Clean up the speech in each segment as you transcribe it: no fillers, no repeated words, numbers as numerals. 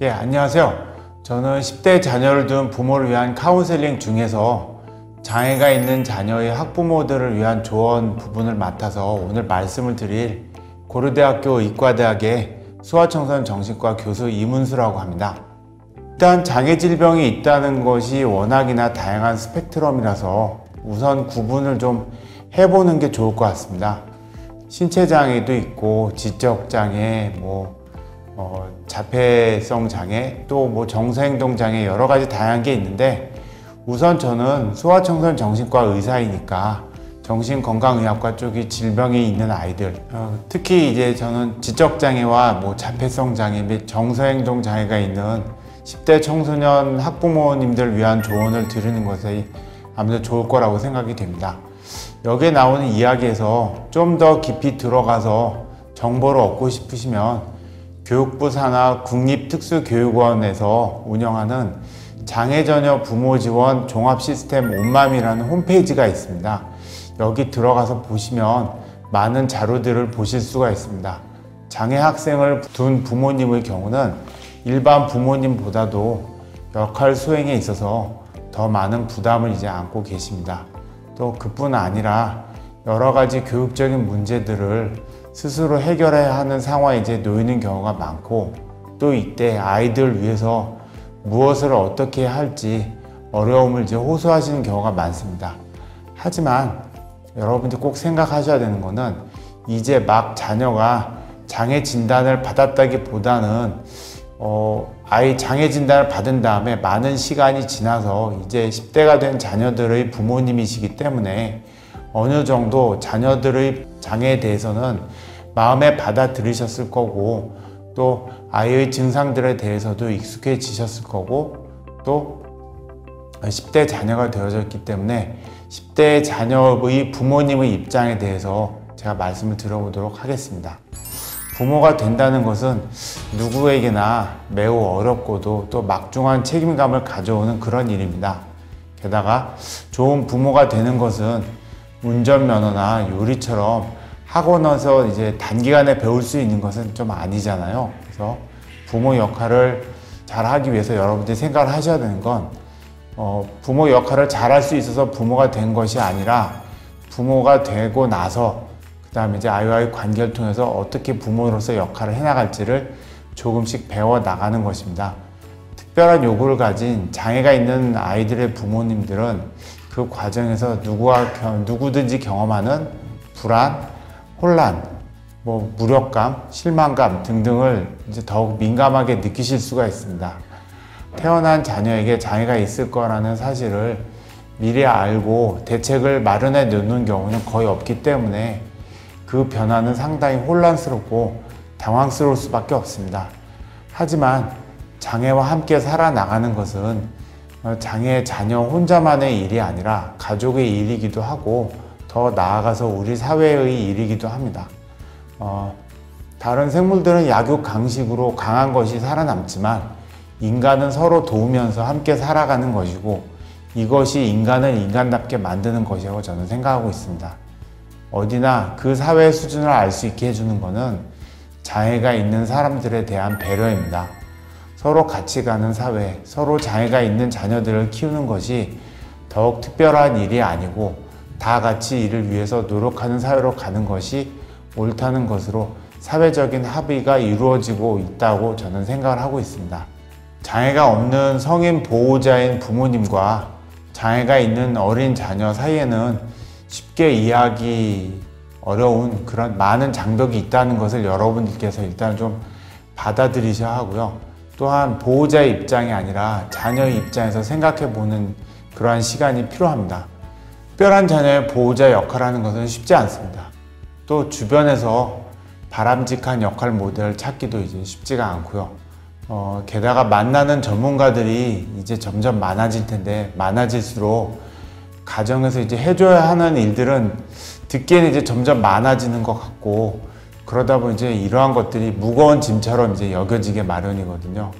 예, 안녕하세요. 저는 10대 자녀를 둔 부모를 위한 카운셀링 중에서 장애가 있는 자녀의 학부모들을 위한 조언 부분을 맡아서 오늘 말씀을 드릴 고려대학교 의과대학의 소아청소년 정신과 교수 이문수라고 합니다. 일단 장애 질병이 있다는 것이 워낙이나 다양한 스펙트럼이라서 우선 구분을 좀 해보는 게 좋을 것 같습니다. 신체장애도 있고 지적장애, 자폐성 장애, 또 정서행동 장애 여러 가지 다양한 게 있는데 우선 저는 소아청소년 정신과 의사이니까 정신건강의학과 쪽이 질병이 있는 아이들, 특히 이제 저는 지적장애와 자폐성 장애 및 정서행동 장애가 있는 10대 청소년 학부모님들 위한 조언을 드리는 것이 아무래도 좋을 거라고 생각이 됩니다. 여기에 나오는 이야기에서 좀 더 깊이 들어가서 정보를 얻고 싶으시면 교육부 산하 국립특수교육원에서 운영하는 장애자녀 부모 지원 종합 시스템 온맘이라는 홈페이지가 있습니다. 여기 들어가서 보시면 많은 자료들을 보실 수가 있습니다. 장애 학생을 둔 부모님의 경우는 일반 부모님보다도 역할 수행에 있어서 더 많은 부담을 이제 안고 계십니다. 또 그뿐 아니라 여러 가지 교육적인 문제들을 스스로 해결해야 하는 상황에 이제 놓이는 경우가 많고, 또 이때 아이들을 위해서 무엇을 어떻게 할지 어려움을 이제 호소하시는 경우가 많습니다. 하지만 여러분들 꼭 생각하셔야 되는 거는 이제 막 자녀가 장애 진단을 받았다기보다는 아이 장애 진단을 받은 다음에 많은 시간이 지나서 이제 10대가 된 자녀들의 부모님이시기 때문에 어느 정도 자녀들의 장애에 대해서는 마음에 받아들이셨을 거고, 또 아이의 증상들에 대해서도 익숙해지셨을 거고, 또 10대 자녀가 되어졌기 때문에 10대 자녀의 부모님의 입장에 대해서 제가 말씀을 드려보도록 하겠습니다. 부모가 된다는 것은 누구에게나 매우 어렵고도 또 막중한 책임감을 가져오는 그런 일입니다. 게다가 좋은 부모가 되는 것은 운전면허나 요리처럼 학원에서 이제 단기간에 배울 수 있는 것은 좀 아니잖아요. 그래서 부모 역할을 잘 하기 위해서 여러분들이 생각을 하셔야 되는 건 부모 역할을 잘 할 수 있어서 부모가 된 것이 아니라 부모가 되고 나서 그 다음에 이제 아이와의 관계를 통해서 어떻게 부모로서 역할을 해나갈지를 조금씩 배워 나가는 것입니다. 특별한 요구를 가진 장애가 있는 아이들의 부모님들은 그 과정에서 누구든지 경험하는 불안, 혼란, 무력감, 실망감 등등을 이제 더욱 민감하게 느끼실 수가 있습니다. 태어난 자녀에게 장애가 있을 거라는 사실을 미리 알고 대책을 마련해 놓는 경우는 거의 없기 때문에 그 변화는 상당히 혼란스럽고 당황스러울 수밖에 없습니다. 하지만 장애와 함께 살아나가는 것은 장애 자녀 혼자만의 일이 아니라 가족의 일이기도 하고, 더 나아가서 우리 사회의 일이기도 합니다. 다른 생물들은 약육 강식으로 강한 것이 살아남지만 인간은 서로 도우면서 함께 살아가는 것이고, 이것이 인간을 인간답게 만드는 것이라고 저는 생각하고 있습니다. 어디나 그 사회의 수준을 알 수 있게 해주는 것은 장애가 있는 사람들에 대한 배려입니다. 서로 같이 가는 사회, 서로 장애가 있는 자녀들을 키우는 것이 더욱 특별한 일이 아니고 다 같이 이를 위해서 노력하는 사회로 가는 것이 옳다는 것으로 사회적인 합의가 이루어지고 있다고 저는 생각을 하고 있습니다. 장애가 없는 성인 보호자인 부모님과 장애가 있는 어린 자녀 사이에는 쉽게 이해하기 어려운 그런 많은 장벽이 있다는 것을 여러분들께서 일단 좀 받아들이셔야 하고요. 또한 보호자의 입장이 아니라 자녀의 입장에서 생각해 보는 그러한 시간이 필요합니다. 특별한 자녀의 보호자 역할을 하는 것은 쉽지 않습니다. 또 주변에서 바람직한 역할 모델을 찾기도 이제 쉽지가 않고요. 게다가 만나는 전문가들이 이제 점점 많아질 텐데, 많아질수록 가정에서 이제 해줘야 하는 일들은 듣기에는 이제 점점 많아지는 것 같고, 그러다 보니 이제 이러한 것들이 무거운 짐처럼 이제 여겨지게 마련이거든요.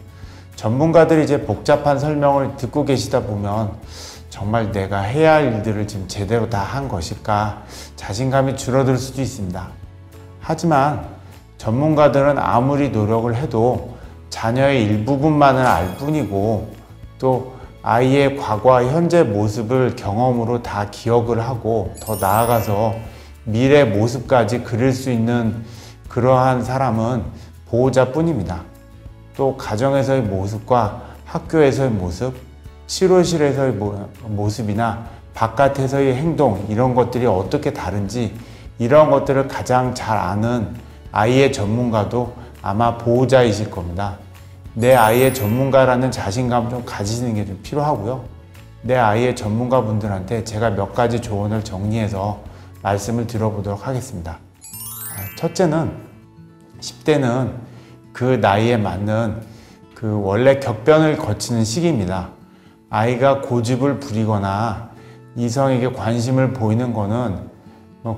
전문가들이 이제 복잡한 설명을 듣고 계시다 보면 정말 내가 해야 할 일들을 지금 제대로 다 한 것일까 자신감이 줄어들 수도 있습니다. 하지만 전문가들은 아무리 노력을 해도 자녀의 일부분만을 알 뿐이고 또 아이의 과거와 현재 모습을 경험으로 다 기억을 하고 더 나아가서 미래 모습까지 그릴 수 있는 그러한 사람은 보호자뿐입니다. 또 가정에서의 모습과 학교에서의 모습, 치료실에서의 모습이나 바깥에서의 행동 이런 것들이 어떻게 다른지 이런 것들을 가장 잘 아는 아이의 전문가도 아마 보호자이실 겁니다. 내 아이의 전문가라는 자신감 좀 가지시는 게 좀 필요하고요. 내 아이의 전문가분들한테 제가 몇 가지 조언을 정리해서 말씀을 드려보도록 하겠습니다. 첫째는 10대는 그 나이에 맞는 그 원래 격변을 거치는 시기입니다. 아이가 고집을 부리거나 이성에게 관심을 보이는 거는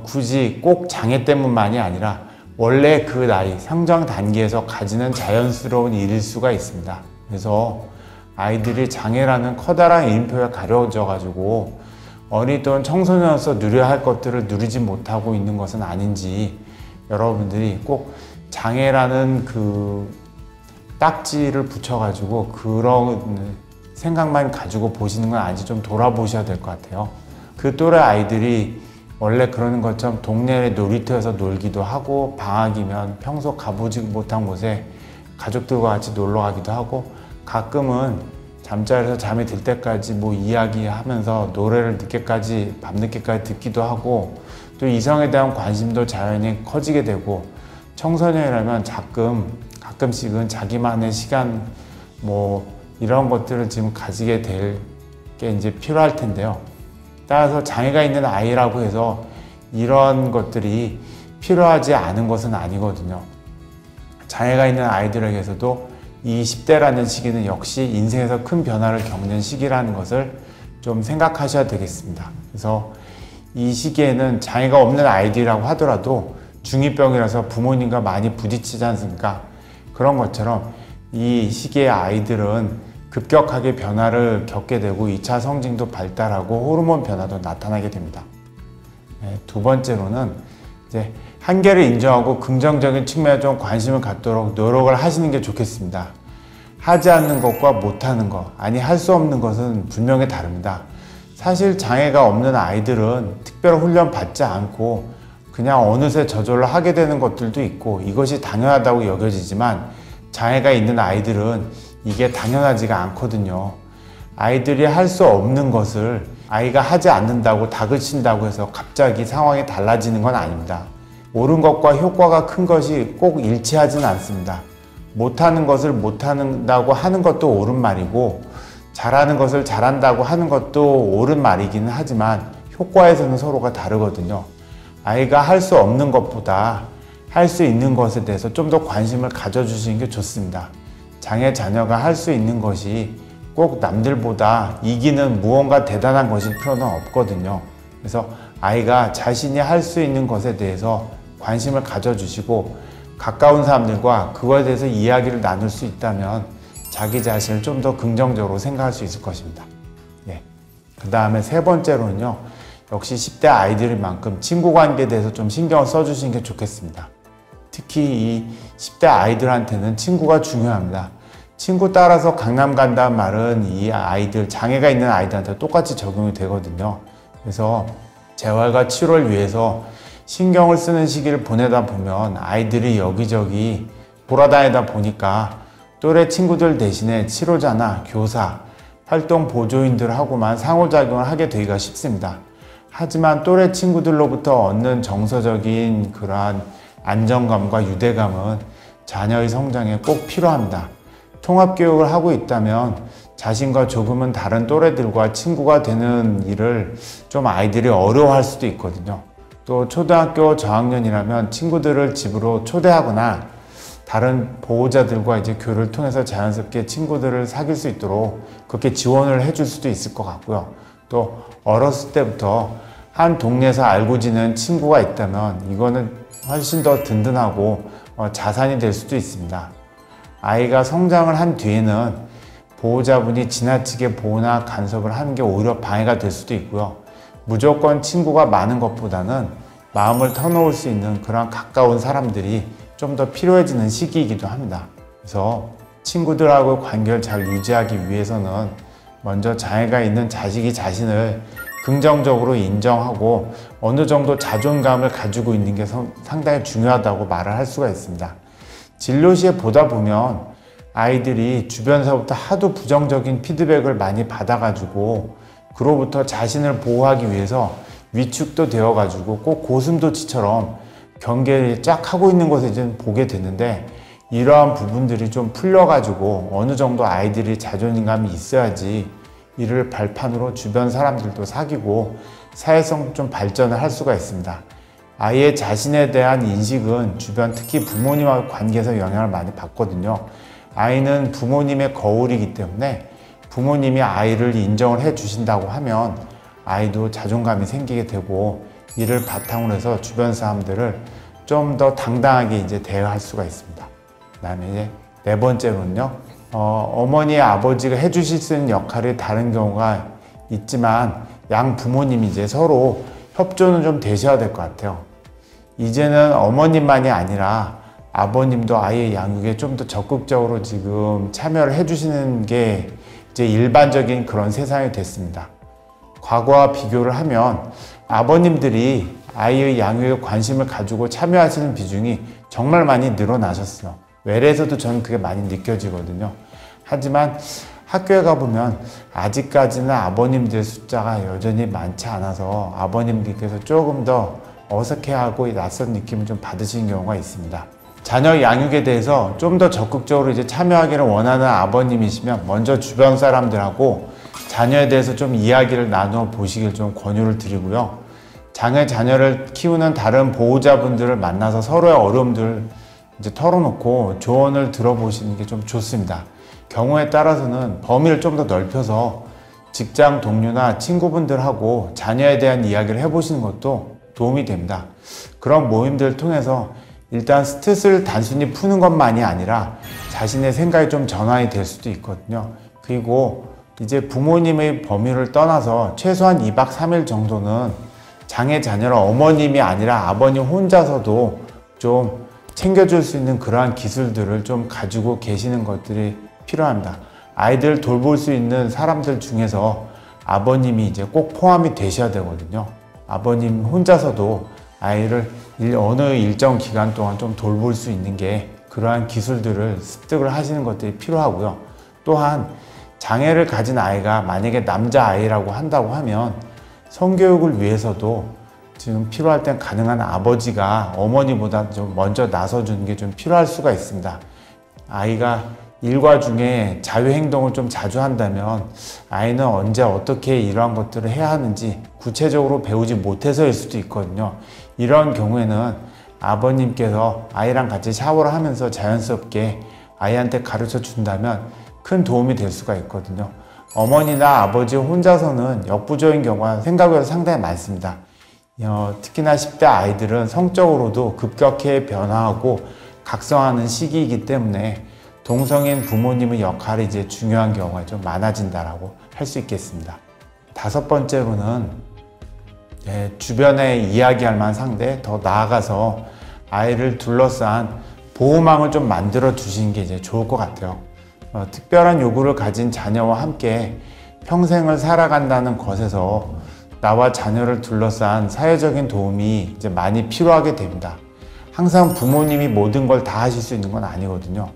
굳이 꼭 장애 때문만이 아니라 원래 그 나이, 성장 단계에서 가지는 자연스러운 일일 수가 있습니다. 그래서 아이들이 장애라는 커다란 이름표에 가려져 가지고 어린 또는 청소년으로서 누려야 할 것들을 누리지 못하고 있는 것은 아닌지 여러분들이 꼭 장애라는 그 딱지를 붙여가지고 그런 생각만 가지고 보시는 건 아닌지 좀 돌아보셔야 될 것 같아요. 그 또래 아이들이 원래 그러는 것처럼 동네 놀이터에서 놀기도 하고 방학이면 평소 가보지 못한 곳에 가족들과 같이 놀러 가기도 하고 가끔은 잠자리에서 잠이 들 때까지 뭐 이야기하면서 노래를 늦게까지 밤늦게까지 듣기도 하고 또 이성에 대한 관심도 자연히 커지게 되고 청소년이라면 가끔씩은 자기만의 시간 뭐 이런 것들을 지금 가지게 될 게 이제 필요할 텐데요. 따라서 장애가 있는 아이라고 해서 이런 것들이 필요하지 않은 것은 아니거든요. 장애가 있는 아이들에게서도 이 10대라는 시기는 역시 인생에서 큰 변화를 겪는 시기라는 것을 좀 생각하셔야 되겠습니다. 그래서 이 시기에는 장애가 없는 아이들이라고 하더라도 중2병이라서 부모님과 많이 부딪히지 않습니까? 그런 것처럼 이 시기의 아이들은 급격하게 변화를 겪게 되고 2차 성징도 발달하고 호르몬 변화도 나타나게 됩니다. 두 번째로는 이제 한계를 인정하고 긍정적인 측면에 좀 관심을 갖도록 노력을 하시는 게 좋겠습니다. 하지 않는 것과 못하는 것, 아니 할 수 없는 것은 분명히 다릅니다. 사실 장애가 없는 아이들은 특별 훈련 받지 않고 그냥 어느새 저절로 하게 되는 것들도 있고 이것이 당연하다고 여겨지지만 장애가 있는 아이들은 이게 당연하지가 않거든요. 아이들이 할 수 없는 것을 아이가 하지 않는다고 다그친다고 해서 갑자기 상황이 달라지는 건 아닙니다. 옳은 것과 효과가 큰 것이 꼭 일치하지는 않습니다. 못하는 것을 못한다고 하는 것도 옳은 말이고 잘하는 것을 잘한다고 하는 것도 옳은 말이기는 하지만 효과에서는 서로가 다르거든요. 아이가 할 수 없는 것보다 할 수 있는 것에 대해서 좀 더 관심을 가져주시는 게 좋습니다. 장애 자녀가 할 수 있는 것이 꼭 남들보다 이기는 무언가 대단한 것일 필요는 없거든요. 그래서 아이가 자신이 할 수 있는 것에 대해서 관심을 가져주시고 가까운 사람들과 그거에 대해서 이야기를 나눌 수 있다면 자기 자신을 좀 더 긍정적으로 생각할 수 있을 것입니다. 그 다음에 세 번째로는요. 역시 10대 아이들인 만큼 친구 관계에 대해서 좀 신경을 써주시는 게 좋겠습니다. 특히 이 10대 아이들한테는 친구가 중요합니다. 친구 따라서 강남 간다는 말은 이 아이들, 장애가 있는 아이들한테 똑같이 적용이 되거든요. 그래서 재활과 치료를 위해서 신경을 쓰는 시기를 보내다 보면 아이들이 여기저기 돌아다니다 보니까 또래 친구들 대신에 치료자나 교사, 활동 보조인들하고만 상호작용을 하게 되기가 쉽습니다. 하지만 또래 친구들로부터 얻는 정서적인 그러한 안정감과 유대감은 자녀의 성장에 꼭 필요합니다. 통합교육을 하고 있다면 자신과 조금은 다른 또래들과 친구가 되는 일을 좀 아이들이 어려워할 수도 있거든요. 또 초등학교 저학년이라면 친구들을 집으로 초대하거나 다른 보호자들과 이제 교류를 통해서 자연스럽게 친구들을 사귈 수 있도록 그렇게 지원을 해줄 수도 있을 것 같고요. 또 어렸을 때부터 한 동네에서 알고 지낸 친구가 있다면 이거는 훨씬 더 든든하고 자산이 될 수도 있습니다. 아이가 성장을 한 뒤에는 보호자분이 지나치게 보호나 간섭을 하는 게 오히려 방해가 될 수도 있고요. 무조건 친구가 많은 것보다는 마음을 터놓을 수 있는 그런 가까운 사람들이 좀 더 필요해지는 시기이기도 합니다. 그래서 친구들하고 관계를 잘 유지하기 위해서는 먼저 장애가 있는 자식이 자신을 긍정적으로 인정하고 어느 정도 자존감을 가지고 있는 게 상당히 중요하다고 말을 할 수가 있습니다. 진료시에 보다 보면 아이들이 주변에서부터 하도 부정적인 피드백을 많이 받아가지고 그로부터 자신을 보호하기 위해서 위축도 되어가지고 꼭 고슴도치처럼 경계를 쫙 하고 있는 것을 이제 보게 되는데, 이러한 부분들이 좀 풀려가지고 어느 정도 아이들이 자존감이 있어야지 이를 발판으로 주변 사람들도 사귀고 사회성 좀 발전을 할 수가 있습니다. 아이의 자신에 대한 인식은 주변, 특히 부모님하고 관계에서 영향을 많이 받거든요. 아이는 부모님의 거울이기 때문에 부모님이 아이를 인정을 해 주신다고 하면 아이도 자존감이 생기게 되고, 이를 바탕으로 해서 주변 사람들을 좀 더 당당하게 이제 대화할 수가 있습니다. 그다음에 이제 네 번째로는요, 어머니, 아버지가 해주실 수 있는 역할이 다른 경우가 있지만 양 부모님이 이제 서로 협조는 좀 되셔야 될 것 같아요. 이제는 어머님만이 아니라 아버님도 아이의 양육에 좀 더 적극적으로 지금 참여를 해주시는 게 이제 일반적인 그런 세상이 됐습니다. 과거와 비교를 하면 아버님들이 아이의 양육에 관심을 가지고 참여하시는 비중이 정말 많이 늘어나셨어요. 외래에서도 저는 그게 많이 느껴지거든요. 하지만 학교에 가보면 아직까지는 아버님들의 숫자가 여전히 많지 않아서 아버님들께서 조금 더 어색해하고 낯선 느낌을 좀 받으시는 경우가 있습니다. 자녀 양육에 대해서 좀 더 적극적으로 이제 참여하기를 원하는 아버님이시면 먼저 주변 사람들하고 자녀에 대해서 좀 이야기를 나누어 보시길 좀 권유를 드리고요. 자녀를 키우는 다른 보호자분들을 만나서 서로의 어려움들을 이제 털어놓고 조언을 들어보시는 게 좀 좋습니다. 경우에 따라서는 범위를 좀 더 넓혀서 직장 동료나 친구분들하고 자녀에 대한 이야기를 해보시는 것도 도움이 됩니다. 그런 모임들을 통해서 일단 스트레스를 단순히 푸는 것만이 아니라 자신의 생각이 좀 전환이 될 수도 있거든요. 그리고 이제 부모님의 범위를 떠나서 최소한 2박 3일 정도는 장애 자녀를 어머님이 아니라 아버님 혼자서도 좀 챙겨줄 수 있는 그러한 기술들을 좀 가지고 계시는 것들이 필요합니다. 아이들 돌볼 수 있는 사람들 중에서 아버님이 이제 꼭 포함이 되셔야 되거든요. 아버님 혼자서도 아이를 어느 일정 기간 동안 좀 돌볼 수 있는 게 그러한 기술들을 습득을 하시는 것들이 필요하고요. 또한 장애를 가진 아이가 만약에 남자아이라고 한다고 하면 성교육을 위해서도 지금 필요할 땐 가능한 아버지가 어머니보다 좀 먼저 나서주는 게 좀 필요할 수가 있습니다. 아이가 일과 중에 자유행동을 좀 자주 한다면 아이는 언제 어떻게 이러한 것들을 해야 하는지 구체적으로 배우지 못해서일 수도 있거든요. 이런 경우에는 아버님께서 아이랑 같이 샤워를 하면서 자연스럽게 아이한테 가르쳐 준다면 큰 도움이 될 수가 있거든요. 어머니나 아버지 혼자서는 역부족인 경우가 생각보다 상당히 많습니다. 특히나 10대 아이들은 성적으로도 급격히 변화하고 각성하는 시기이기 때문에 동성인 부모님의 역할이 이제 중요한 경우가 좀 많아진다라고 할 수 있겠습니다. 다섯 번째로는 주변에 이야기할 만한 상대, 더 나아가서 아이를 둘러싼 보호망을 좀 만들어 주시는 게 이제 좋을 것 같아요. 특별한 요구를 가진 자녀와 함께 평생을 살아간다는 것에서 나와 자녀를 둘러싼 사회적인 도움이 이제 많이 필요하게 됩니다. 항상 부모님이 모든 걸 다 하실 수 있는 건 아니거든요.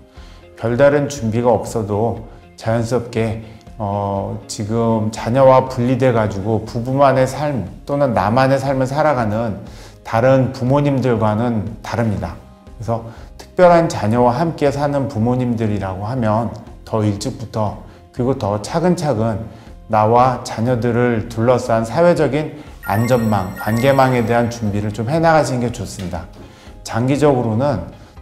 별다른 준비가 없어도 자연스럽게 지금 자녀와 분리돼 가지고 부부만의 삶 또는 나만의 삶을 살아가는 다른 부모님들과는 다릅니다. 그래서 특별한 자녀와 함께 사는 부모님들이라고 하면 더 일찍부터, 그리고 더 차근차근 나와 자녀들을 둘러싼 사회적인 안전망, 관계망에 대한 준비를 좀 해나가시는 게 좋습니다. 장기적으로는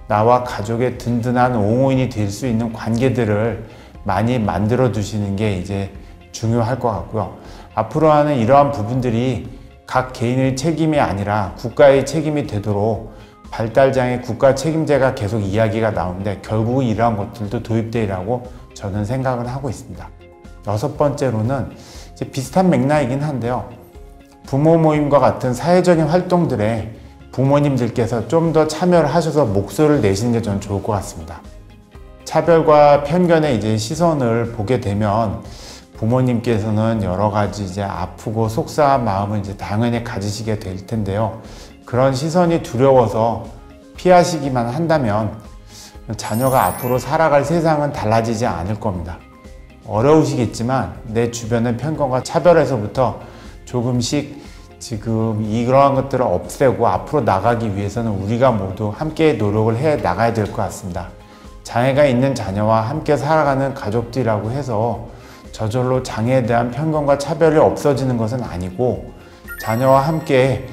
나와 가족의 든든한 옹호인이 될 수 있는 관계들을 많이 만들어 두시는 게 이제 중요할 것 같고요. 앞으로는 이러한 부분들이 각 개인의 책임이 아니라 국가의 책임이 되도록 발달장애 국가 책임제가 계속 이야기가 나오는데 결국은 이러한 것들도 도입되리라고 저는 생각을 하고 있습니다. 여섯 번째로는 이제 비슷한 맥락이긴 한데요. 부모 모임과 같은 사회적인 활동들에 부모님들께서 좀 더 참여를 하셔서 목소리를 내시는 게 저는 좋을 것 같습니다. 차별과 편견의 이제 시선을 보게 되면 부모님께서는 여러 가지 이제 아프고 속상한 마음을 이제 당연히 가지시게 될 텐데요. 그런 시선이 두려워서 피하시기만 한다면 자녀가 앞으로 살아갈 세상은 달라지지 않을 겁니다. 어려우시겠지만 내 주변의 편견과 차별에서부터 조금씩 지금 이러한 것들을 없애고 앞으로 나가기 위해서는 우리가 모두 함께 노력을 해 나가야 될 것 같습니다. 장애가 있는 자녀와 함께 살아가는 가족들이라고 해서 저절로 장애에 대한 편견과 차별이 없어지는 것은 아니고 자녀와 함께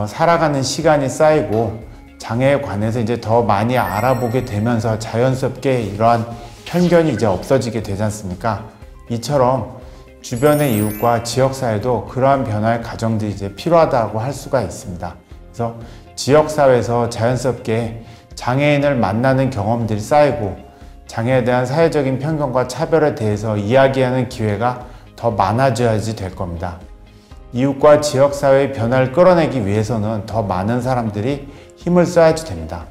살아가는 시간이 쌓이고 장애에 관해서 이제 더 많이 알아보게 되면서 자연스럽게 이러한 편견이 이제 없어지게 되지 않습니까? 이처럼 주변의 이웃과 지역사회도 그러한 변화의 과정들이 이제 필요하다고 할 수가 있습니다. 그래서 지역사회에서 자연스럽게 장애인을 만나는 경험들이 쌓이고 장애에 대한 사회적인 편견과 차별에 대해서 이야기하는 기회가 더 많아져야지 될 겁니다. 이웃과 지역사회의 변화를 끌어내기 위해서는 더 많은 사람들이 힘을 써야지 됩니다.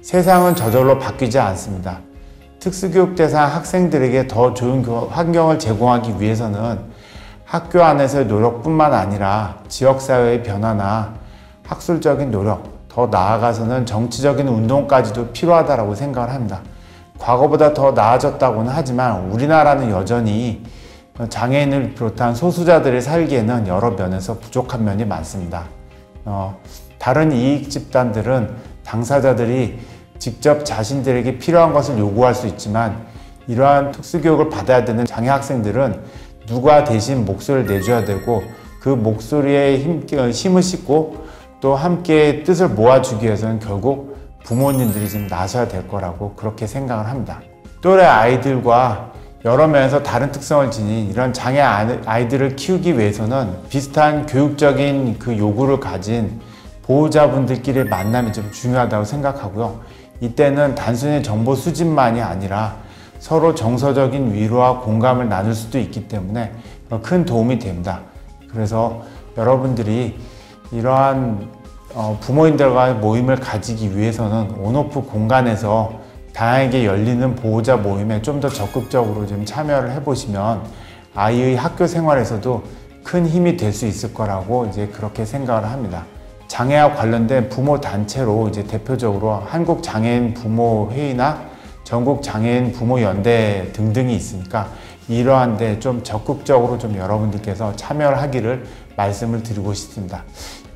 세상은 저절로 바뀌지 않습니다. 특수교육 대상 학생들에게 더 좋은 환경을 제공하기 위해서는 학교 안에서의 노력뿐만 아니라 지역사회의 변화나 학술적인 노력, 더 나아가서는 정치적인 운동까지도 필요하다고 생각을 합니다. 과거보다 더 나아졌다고는 하지만 우리나라는 여전히 장애인을 비롯한 소수자들이 살기에는 여러 면에서 부족한 면이 많습니다. 다른 이익 집단들은 당사자들이 직접 자신들에게 필요한 것을 요구할 수 있지만 이러한 특수교육을 받아야 되는 장애 학생들은 누가 대신 목소리를 내줘야 되고 그 목소리에 힘을 싣고 또 함께 뜻을 모아주기 위해서는 결국 부모님들이 좀 나서야 될 거라고 그렇게 생각을 합니다. 또래 아이들과 여러 면에서 다른 특성을 지닌 이런 장애 아이들을 키우기 위해서는 비슷한 교육적인 그 요구를 가진 보호자분들끼리의 만남이 좀 중요하다고 생각하고요. 이때는 단순히 정보 수집만이 아니라 서로 정서적인 위로와 공감을 나눌 수도 있기 때문에 큰 도움이 됩니다. 그래서 여러분들이 이러한 부모님들과의 모임을 가지기 위해서는 온오프 공간에서 다양하게 열리는 보호자 모임에 좀 더 적극적으로 좀 참여를 해보시면 아이의 학교 생활에서도 큰 힘이 될 수 있을 거라고 이제 그렇게 생각을 합니다. 장애와 관련된 부모 단체로 이제 대표적으로 한국장애인 부모회의나 전국장애인 부모연대 등등이 있으니까 이러한 데 좀 적극적으로 좀 여러분들께서 참여를 하기를 말씀을 드리고 싶습니다.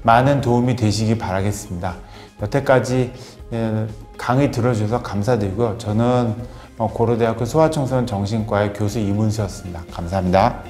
많은 도움이 되시기 바라겠습니다. 여태까지 강의 들어주셔서 감사드리고요. 저는 고려대학교 소아청소년 정신과의 교수 이문수였습니다. 감사합니다.